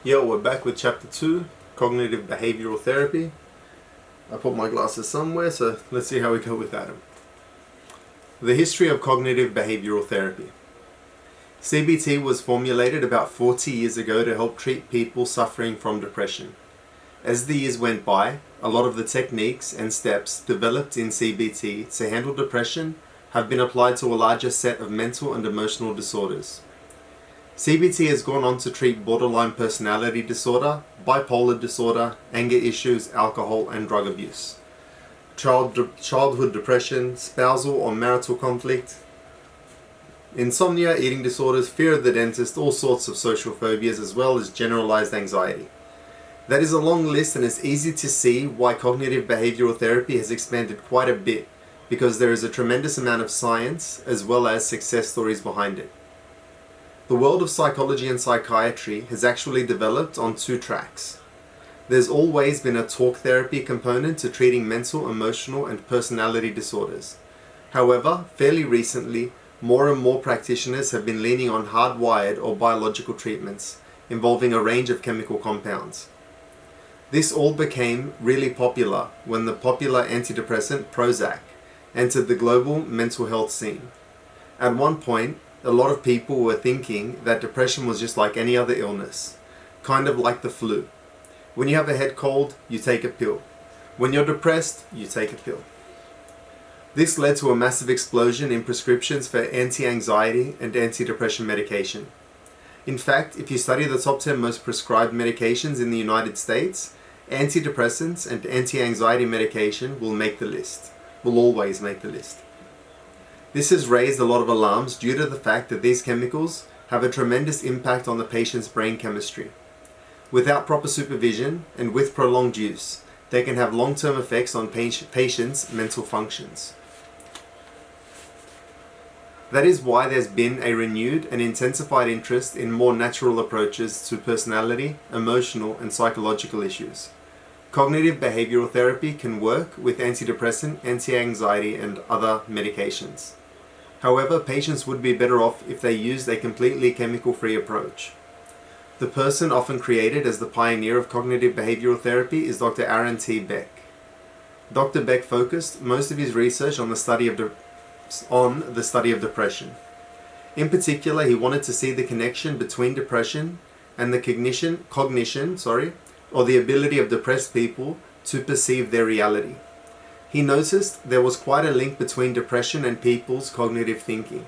Yo, we're back with chapter 2, Cognitive Behavioral Therapy. I put my glasses somewhere, so let's see how we go with that. The history of cognitive behavioral therapy. CBT was formulated about 40 years ago to help treat people suffering from depression. As the years went by, a lot of the techniques and steps developed in CBT to handle depression have been applied to a larger set of mental and emotional disorders. CBT has gone on to treat borderline personality disorder, bipolar disorder, anger issues, alcohol and drug abuse, childhood depression, spousal or marital conflict, insomnia, eating disorders, fear of the dentist, all sorts of social phobias, as well as generalized anxiety. That is a long list, and it's easy to see why cognitive behavioral therapy has expanded quite a bit, because there is a tremendous amount of science as well as success stories behind it. The world of psychology and psychiatry has actually developed on two tracks. There's always been a talk therapy component to treating mental, emotional, and personality disorders. However, fairly recently, more and more practitioners have been leaning on hardwired or biological treatments involving a range of chemical compounds. This all became really popular when the popular antidepressant Prozac entered the global mental health scene. At one point, a lot of people were thinking that depression was just like any other illness, kind of like the flu. When you have a head cold, you take a pill. When you're depressed, you take a pill. This led to a massive explosion in prescriptions for anti-anxiety and anti-depression medication. In fact, if you study the top 10 most prescribed medications in the United States, antidepressants and anti-anxiety medication will make the list, will always make the list. This has raised a lot of alarms due to the fact that these chemicals have a tremendous impact on the patient's brain chemistry. Without proper supervision and with prolonged use, they can have long-term effects on patients' mental functions. That is why there's been a renewed and intensified interest in more natural approaches to personality, emotional, and psychological issues. Cognitive behavioral therapy can work with antidepressant, anti-anxiety, and other medications. However, patients would be better off if they used a completely chemical-free approach. The person often created as the pioneer of cognitive behavioral therapy is Dr. Aaron T. Beck. Dr. Beck focused most of his research on the study of depression. In particular, he wanted to see the connection between depression and the cognition, or the ability of depressed people to perceive their reality. He noticed there was quite a link between depression and people's cognitive thinking.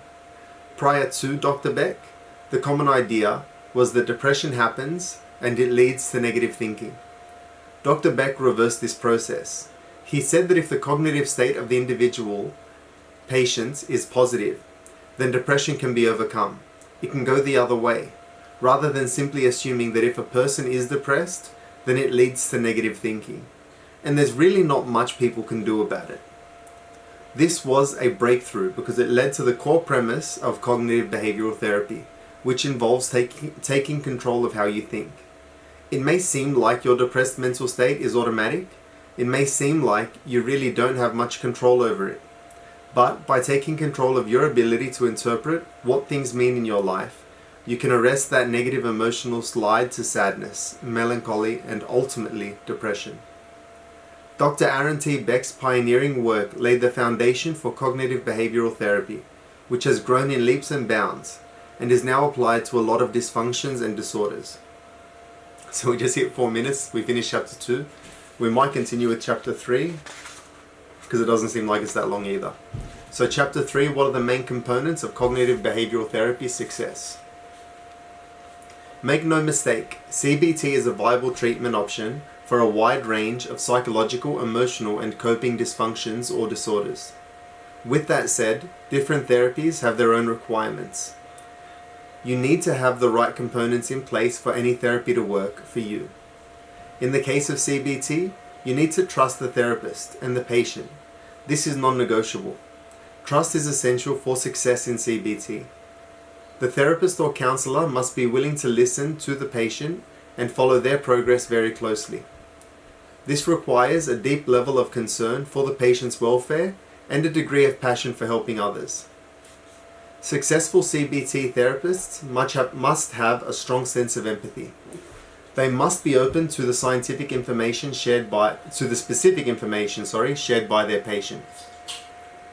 Prior to Dr. Beck, the common idea was that depression happens and it leads to negative thinking. Dr. Beck reversed this process. He said that if the cognitive state of the individual patient is positive, then depression can be overcome. It can go the other way, rather than simply assuming that if a person is depressed, then it leads to negative thinking. And there's really not much people can do about it. This was a breakthrough because it led to the core premise of cognitive behavioral therapy, which involves taking control of how you think. It may seem like your depressed mental state is automatic. It may seem like you really don't have much control over it. But by taking control of your ability to interpret what things mean in your life, you can arrest that negative emotional slide to sadness, melancholy, and ultimately depression. Dr. Aaron T. Beck's pioneering work laid the foundation for cognitive behavioral therapy, which has grown in leaps and bounds, and is now applied to a lot of dysfunctions and disorders. So we just hit 4 minutes, we finished chapter 2. We might continue with chapter 3, because it doesn't seem like it's that long either. So chapter 3, what are the main components of cognitive behavioral therapy success? Make no mistake, CBT is a viable treatment option for a wide range of psychological, emotional, and coping dysfunctions or disorders. With that said, different therapies have their own requirements. You need to have the right components in place for any therapy to work for you. In the case of CBT, you need to trust the therapist and the patient. This is non-negotiable. Trust is essential for success in CBT. The therapist or counselor must be willing to listen to the patient and follow their progress very closely. This requires a deep level of concern for the patient's welfare and a degree of passion for helping others. Successful CBT therapists must have a strong sense of empathy. They must be open to the specific information shared by their patient.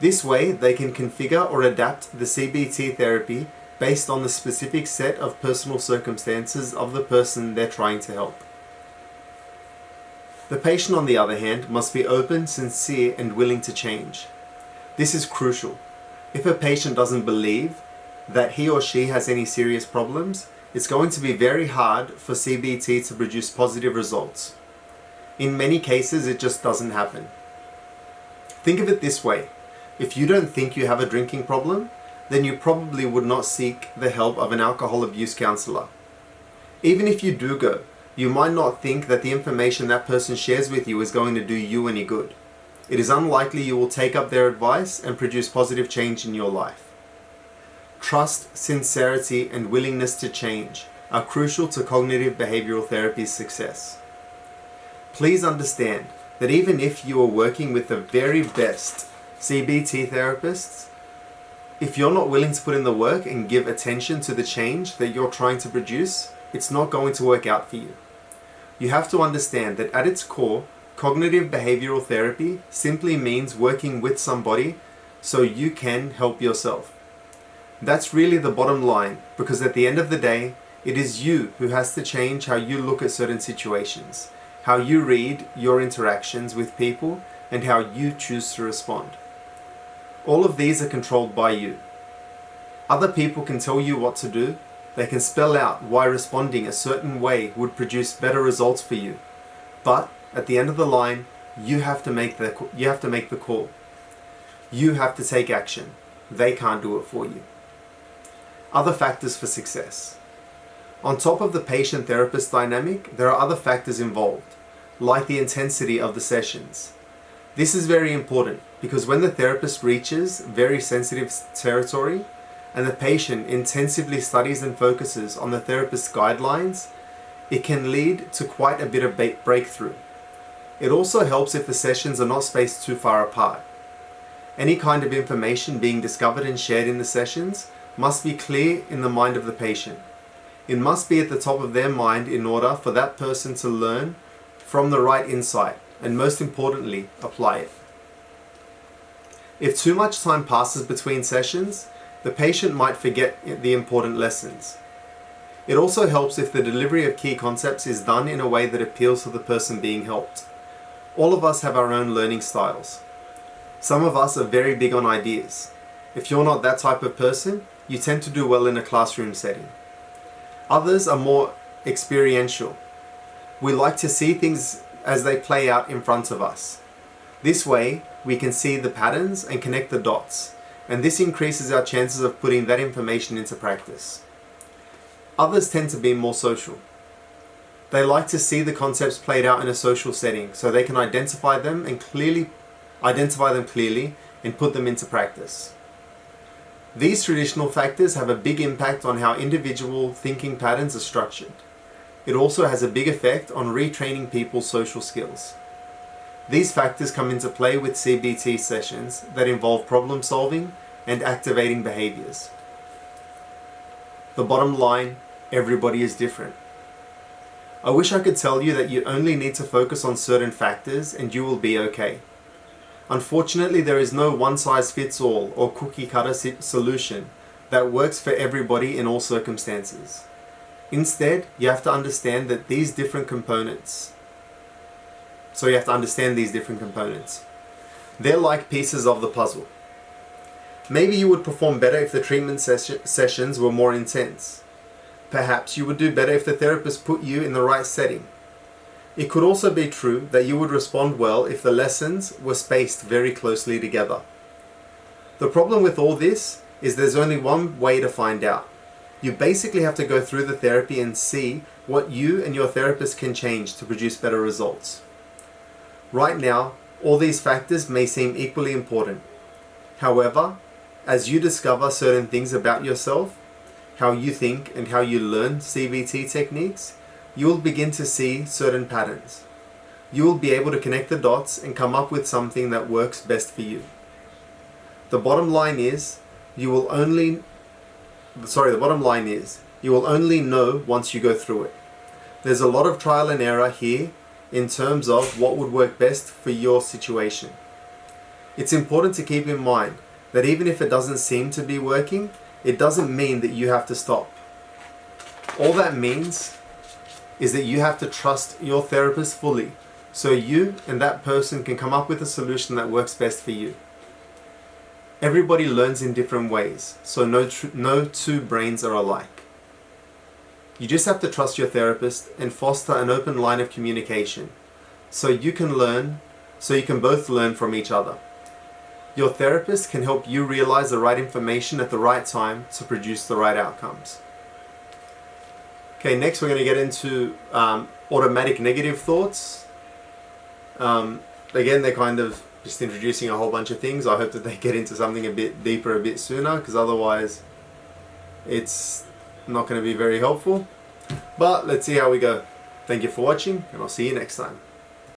This way, they can configure or adapt the CBT therapy based on the specific set of personal circumstances of the person they're trying to help. The patient, on the other hand, must be open, sincere, and willing to change. This is crucial. If a patient doesn't believe that he or she has any serious problems, it's going to be very hard for CBT to produce positive results. In many cases, it just doesn't happen. Think of it this way. If you don't think you have a drinking problem, then you probably would not seek the help of an alcohol abuse counselor. Even if you do go, you might not think that the information that person shares with you is going to do you any good. It is unlikely you will take up their advice and produce positive change in your life. Trust, sincerity, and willingness to change are crucial to cognitive behavioral therapy's success. Please understand that even if you are working with the very best CBT therapists, if you're not willing to put in the work and give attention to the change that you're trying to produce, it's not going to work out for you. You have to understand that at its core, cognitive behavioral therapy simply means working with somebody so you can help yourself. That's really the bottom line, because at the end of the day, it is you who has to change how you look at certain situations, how you read your interactions with people, and how you choose to respond. All of these are controlled by you. Other people can tell you what to do. They can spell out why responding a certain way would produce better results for you. But at the end of the line, you have to make the call. You have to take action. They can't do it for you. Other factors for success. On top of the patient-therapist dynamic, there are other factors involved, like the intensity of the sessions. This is very important because when the therapist reaches very sensitive territory and the patient intensively studies and focuses on the therapist's guidelines, it can lead to quite a bit of breakthrough. It also helps if the sessions are not spaced too far apart. Any kind of information being discovered and shared in the sessions must be clear in the mind of the patient. It must be at the top of their mind in order for that person to learn from the right insight and, most importantly, apply it. If too much time passes between sessions, the patient might forget the important lessons. It also helps if the delivery of key concepts is done in a way that appeals to the person being helped. All of us have our own learning styles. Some of us are very big on ideas. If you're not that type of person, you tend to do well in a classroom setting. Others are more experiential. We like to see things as they play out in front of us. This way, we can see the patterns and connect the dots, and this increases our chances of putting that information into practice. Others tend to be more social. They like to see the concepts played out in a social setting so they can identify them clearly and put them into practice. These traditional factors have a big impact on how individual thinking patterns are structured. It also has a big effect on retraining people's social skills. These factors come into play with CBT sessions that involve problem solving and activating behaviors. The bottom line, everybody is different. I wish I could tell you that you only need to focus on certain factors and you will be okay. Unfortunately, there is no one-size-fits-all or cookie-cutter solution that works for everybody in all circumstances. Instead, you have to understand these different components. They're like pieces of the puzzle. Maybe you would perform better if the treatment sessions were more intense. Perhaps you would do better if the therapist put you in the right setting. It could also be true that you would respond well if the lessons were spaced very closely together. The problem with all this is there's only one way to find out. You basically have to go through the therapy and see what you and your therapist can change to produce better results. Right now, all these factors may seem equally important. However, as you discover certain things about yourself, how you think and how you learn CBT techniques, you will begin to see certain patterns. You will be able to connect the dots and come up with something that works best for you. The bottom line is, you will only know once you go through it. There's a lot of trial and error here in terms of what would work best for your situation. It's important to keep in mind that even if it doesn't seem to be working, it doesn't mean that you have to stop. All that means is that you have to trust your therapist fully, so you and that person can come up with a solution that works best for you. Everybody learns in different ways, so no two brains are alike. You just have to trust your therapist and foster an open line of communication, so you can both learn from each other. Your therapist can help you realize the right information at the right time to produce the right outcomes. Okay, next we're going to get into automatic negative thoughts. Again, they're kind of just introducing a whole bunch of things. I hope that they get into something a bit deeper a bit sooner, because otherwise it's not going to be very helpful. But let's see how we go. Thank you for watching, and I'll see you next time.